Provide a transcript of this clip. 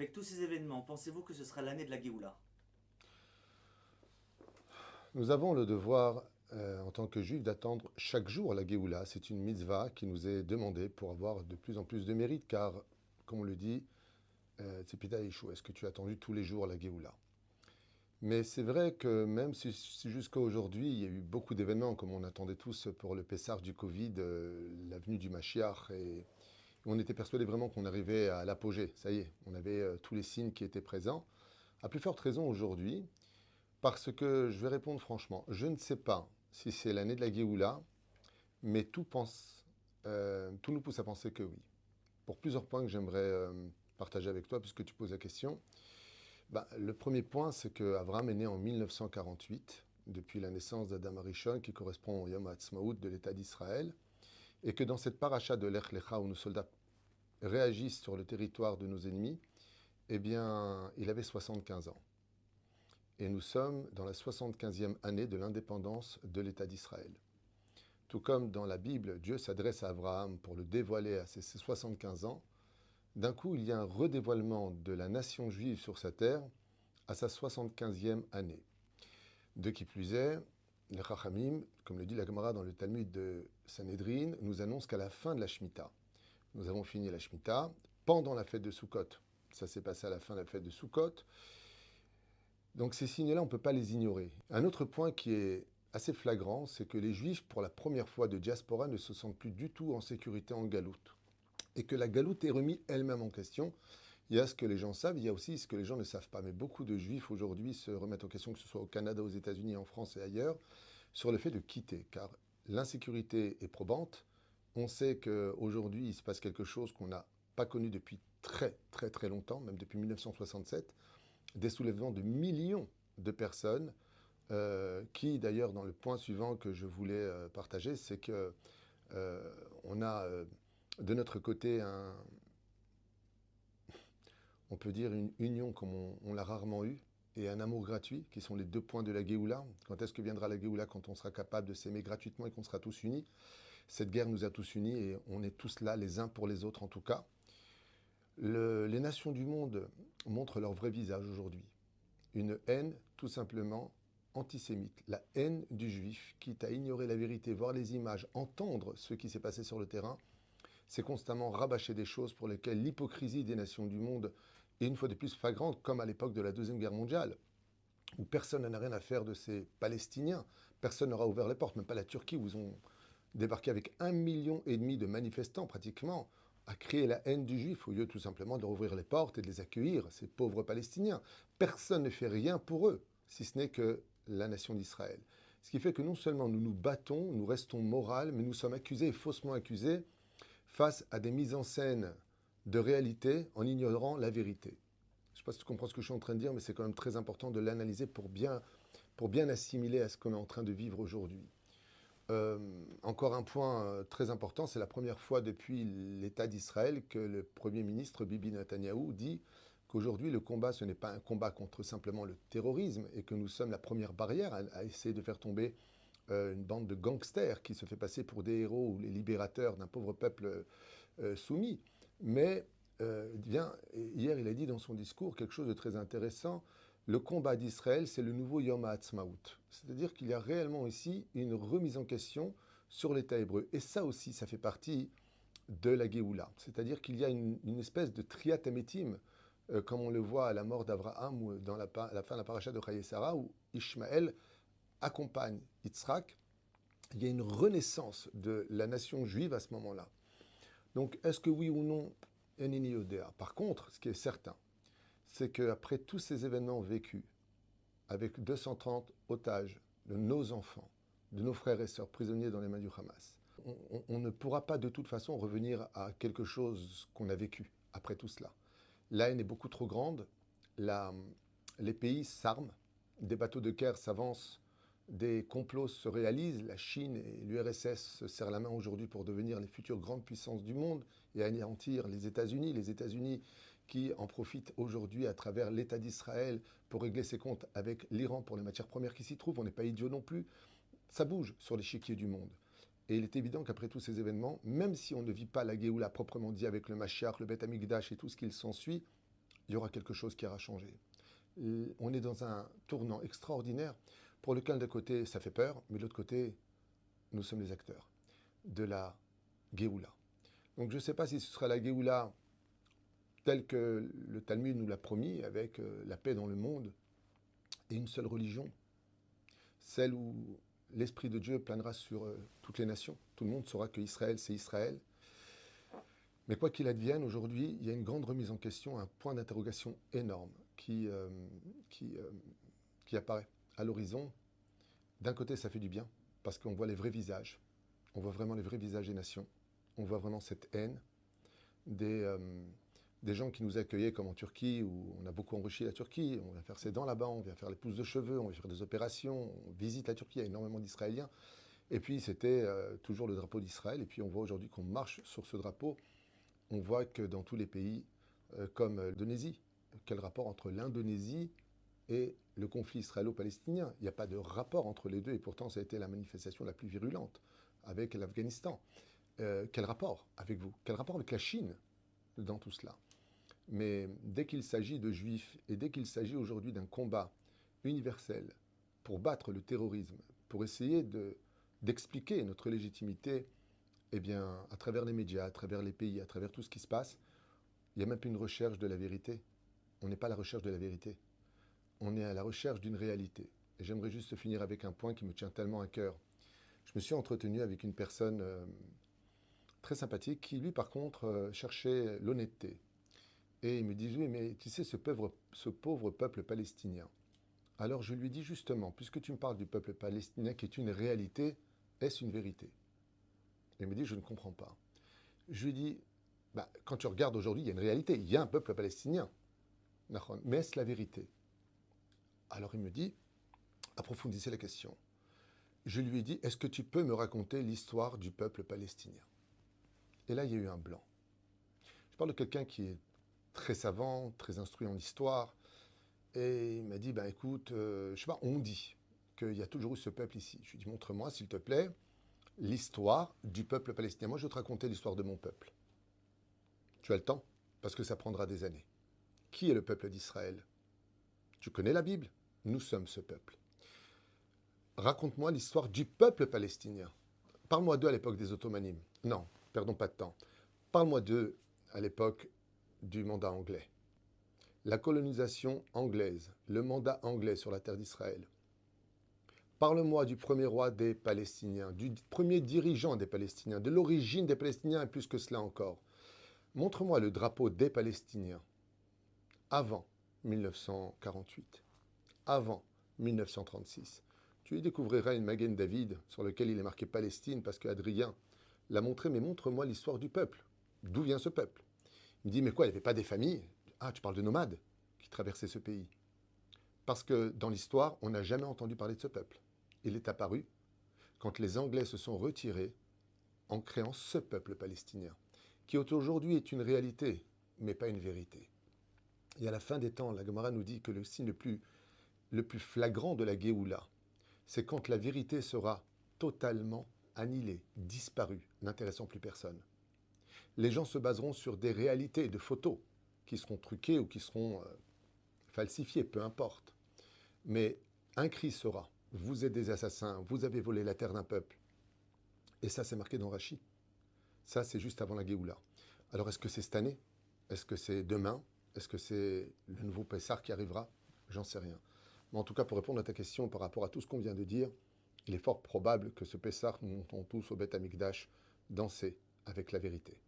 Avec tous ces événements, pensez-vous que ce sera l'année de la Géoula? Nous avons le devoir, en tant que juifs, d'attendre chaque jour la Géoula. C'est une mitzvah qui nous est demandée pour avoir de plus en plus de mérite, car, comme on le dit, Tzipita Yeshu, est-ce que tu as attendu tous les jours la Géoula? Mais c'est vrai que même si jusqu'à aujourd'hui, il y a eu beaucoup d'événements, comme on attendait tous pour le Pessah du Covid, la venue du Mashiach, et on était persuadé vraiment qu'on arrivait à l'apogée. Ça y est, on avait tous les signes qui étaient présents. À plus forte raison aujourd'hui, parce que je vais répondre franchement, je ne sais pas si c'est l'année de la Géoula, mais tout nous pousse à penser que oui. Pour plusieurs points que j'aimerais partager avec toi, puisque tu poses la question. Le premier point, c'est que Abraham est né en 1948, depuis la naissance d'Adam Arishon, qui correspond au Yom HaAtzmaut de l'État d'Israël, et que dans cette paracha de Lech Lecha, où nos soldats réagissent sur le territoire de nos ennemis, eh bien, il avait 75 ans. Et nous sommes dans la 75e année de l'indépendance de l'État d'Israël. Tout comme dans la Bible, Dieu s'adresse à Abraham pour le dévoiler à ses 75 ans, d'un coup, il y a un redévoilement de la nation juive sur sa terre à sa 75e année. De qui plus est, les Chachamim, comme le dit la Gemara dans le Talmud de Sanhedrin, nous annoncent qu'à la fin de la Shemitah, nous avons fini la Shemitah pendant la fête de Sukkot. Ça s'est passé à la fin de la fête de Sukkot. Donc ces signes-là, on ne peut pas les ignorer. Un autre point qui est assez flagrant, c'est que les Juifs, pour la première fois de diaspora, ne se sentent plus du tout en sécurité en galoute. Et que la galoute est remise elle-même en question. Il y a ce que les gens savent, il y a aussi ce que les gens ne savent pas. Mais beaucoup de Juifs aujourd'hui se remettent en question, que ce soit au Canada, aux États-Unis, en France et ailleurs, sur le fait de quitter. Car l'insécurité est probante. On sait qu'aujourd'hui, il se passe quelque chose qu'on n'a pas connu depuis très très très longtemps, même depuis 1967, des soulèvements de millions de personnes, qui d'ailleurs, dans le point suivant que je voulais partager, c'est que on a de notre côté on peut dire une union comme on l'a rarement eu, et un amour gratuit, qui sont les deux points de la Géoula. Quand est-ce que viendra la Géoula? Quand on sera capable de s'aimer gratuitement et qu'on sera tous unis. Cette guerre nous a tous unis et on est tous là, les uns pour les autres en tout cas. Les nations du monde montrent leur vrai visage aujourd'hui. Une haine tout simplement antisémite, la haine du juif, quitte à ignorer la vérité, voir les images, entendre ce qui s'est passé sur le terrain, c'est constamment rabâcher des choses pour lesquelles l'hypocrisie des nations du monde est une fois de plus flagrante, comme à l'époque de la Deuxième Guerre mondiale, où personne n'en a rien à faire de ces Palestiniens, personne n'aura ouvert les portes, même pas la Turquie, où ils ont débarqué avec 1,5 million de manifestants pratiquement, à créer la haine du juif, au lieu tout simplement de rouvrir les portes et de les accueillir, ces pauvres Palestiniens. Personne ne fait rien pour eux, si ce n'est que la nation d'Israël. Ce qui fait que non seulement nous nous battons, nous restons moraux, mais nous sommes accusés et faussement accusés face à des mises en scène de réalité en ignorant la vérité. Je ne sais pas si tu comprends ce que je suis en train de dire, mais c'est quand même très important de l'analyser pour bien assimiler à ce qu'on est en train de vivre aujourd'hui. Encore un point très important, c'est la première fois depuis l'État d'Israël que le Premier ministre Bibi Netanyahou dit qu'aujourd'hui le combat, ce n'est pas un combat contre simplement le terrorisme et que nous sommes la première barrière à essayer de faire tomber une bande de gangsters qui se fait passer pour des héros ou les libérateurs d'un pauvre peuple soumis. Mais hier, il a dit dans son discours quelque chose de très intéressant. Le combat d'Israël, c'est le nouveau Yom HaAtzmaut. C'est-à-dire qu'il y a réellement ici une remise en question sur l'État hébreu. Et ça aussi, ça fait partie de la Géoula. C'est-à-dire qu'il y a une espèce de triat hametim, comme on le voit à la mort d'Abraham ou dans la fin de la paracha de Chaye Sarah, où Ishmaël accompagne Yitzhak. Il y a une renaissance de la nation juive à ce moment-là. Donc, est-ce que oui ou non, Enini Yodéa. Par contre, ce qui est certain, c'est qu'après tous ces événements vécus, avec 230 otages de nos enfants, de nos frères et sœurs prisonniers dans les mains du Hamas, on ne pourra pas de toute façon revenir à quelque chose qu'on a vécu après tout cela. La haine est beaucoup trop grande, les pays s'arment, des bateaux de guerre s'avancent, des complots se réalisent, la Chine et l'URSS se serrent la main aujourd'hui pour devenir les futures grandes puissances du monde et anéantir les États-Unis qui en profitent aujourd'hui à travers l'État d'Israël pour régler ses comptes avec l'Iran pour les matières premières qui s'y trouvent. On n'est pas idiot non plus. Ça bouge sur l'échiquier du monde. Et il est évident qu'après tous ces événements, même si on ne vit pas la Géoula proprement dit avec le Mashiach, le Beth Amikdash et tout ce qu'il s'ensuit, il y aura quelque chose qui aura changé. On est dans un tournant extraordinaire pour lequel d'un côté ça fait peur, mais de l'autre côté, nous sommes les acteurs de la Géoula. Donc je ne sais pas si ce sera la Géoula telle que le Talmud nous l'a promis, avec la paix dans le monde et une seule religion, celle où l'Esprit de Dieu planera sur toutes les nations. Tout le monde saura que Israël, c'est Israël. Mais quoi qu'il advienne, aujourd'hui, il y a une grande remise en question, un point d'interrogation énorme qui apparaît à l'horizon. D'un côté, ça fait du bien, parce qu'on voit les vrais visages. On voit vraiment les vrais visages des nations. On voit vraiment cette haine des gens qui nous accueillaient comme en Turquie, où on a beaucoup enrichi la Turquie. On vient faire ses dents là-bas, on vient faire les pousses de cheveux, on vient faire des opérations, on visite la Turquie, il y a énormément d'Israéliens. Et puis c'était toujours le drapeau d'Israël. Et puis on voit aujourd'hui qu'on marche sur ce drapeau. On voit que dans tous les pays, comme l'Indonésie, quel rapport entre l'Indonésie et le conflit israélo-palestinien? Il n'y a pas de rapport entre les deux, et pourtant ça a été la manifestation la plus virulente avec l'Afghanistan. Quel rapport avec vous? Quel rapport avec la Chine dans tout cela? Mais dès qu'il s'agit de juifs, et dès qu'il s'agit aujourd'hui d'un combat universel pour battre le terrorisme, pour essayer d'expliquer notre légitimité, eh bien, à travers les médias, à travers les pays, à travers tout ce qui se passe, il n'y a même plus une recherche de la vérité. On n'est pas à la recherche de la vérité. On est à la recherche d'une réalité. Et j'aimerais juste finir avec un point qui me tient tellement à cœur. Je me suis entretenu avec une personne très sympathique qui, lui, par contre, cherchait l'honnêteté. Et il me dit, oui, mais tu sais, ce pauvre peuple palestinien. Alors je lui dis justement, puisque tu me parles du peuple palestinien qui est une réalité, est-ce une vérité? Il me dit, je ne comprends pas. Je lui dis, bah, quand tu regardes aujourd'hui, il y a une réalité, il y a un peuple palestinien. Mais est-ce la vérité? Alors il me dit, approfondissez la question. Je lui ai dit, est-ce que tu peux me raconter l'histoire du peuple palestinien? Et là, il y a eu un blanc. Je parle de quelqu'un qui est très savant, très instruit en histoire. Et il m'a dit, ben écoute, je sais pas, on dit qu'il y a toujours eu ce peuple ici. Je lui ai dit, montre-moi, s'il te plaît, l'histoire du peuple palestinien. Moi, je vais te raconter l'histoire de mon peuple. Tu as le temps? Parce que ça prendra des années. Qui est le peuple d'Israël? Tu connais la Bible? Nous sommes ce peuple. Raconte-moi l'histoire du peuple palestinien. Parle-moi d'eux à l'époque des Ottomanimes. Non, perdons pas de temps. Parle-moi d'eux à l'époque du mandat anglais. La colonisation anglaise, le mandat anglais sur la terre d'Israël. Parle-moi du premier roi des Palestiniens, du premier dirigeant des Palestiniens, de l'origine des Palestiniens et plus que cela encore. Montre-moi le drapeau des Palestiniens avant 1948, avant 1936. Tu y découvriras une Magen David sur lequel il est marqué Palestine parce qu'Adrien l'a montré, mais montre-moi l'histoire du peuple. D'où vient ce peuple? Il me dit, mais quoi, il n'y avait pas des familles? Ah, tu parles de nomades qui traversaient ce pays. Parce que dans l'histoire, on n'a jamais entendu parler de ce peuple. Il est apparu quand les Anglais se sont retirés en créant ce peuple palestinien, qui aujourd'hui est une réalité, mais pas une vérité. Et à la fin des temps, la Gemara nous dit que le signe le plus flagrant de la Géoula, c'est quand la vérité sera totalement annihilée, disparue, n'intéressant plus personne. Les gens se baseront sur des réalités de photos qui seront truquées ou qui seront falsifiées, peu importe. Mais un cri sera, vous êtes des assassins, vous avez volé la terre d'un peuple. Et ça, c'est marqué dans Rachi. Ça, c'est juste avant la Géoula. Alors, est-ce que c'est cette année? Est-ce que c'est demain? Est-ce que c'est le nouveau Pessar qui arrivera? J'en sais rien. Mais en tout cas, pour répondre à ta question par rapport à tout ce qu'on vient de dire, il est fort probable que ce Pessar, nous montons tous au Beth Amikdash danser avec la vérité.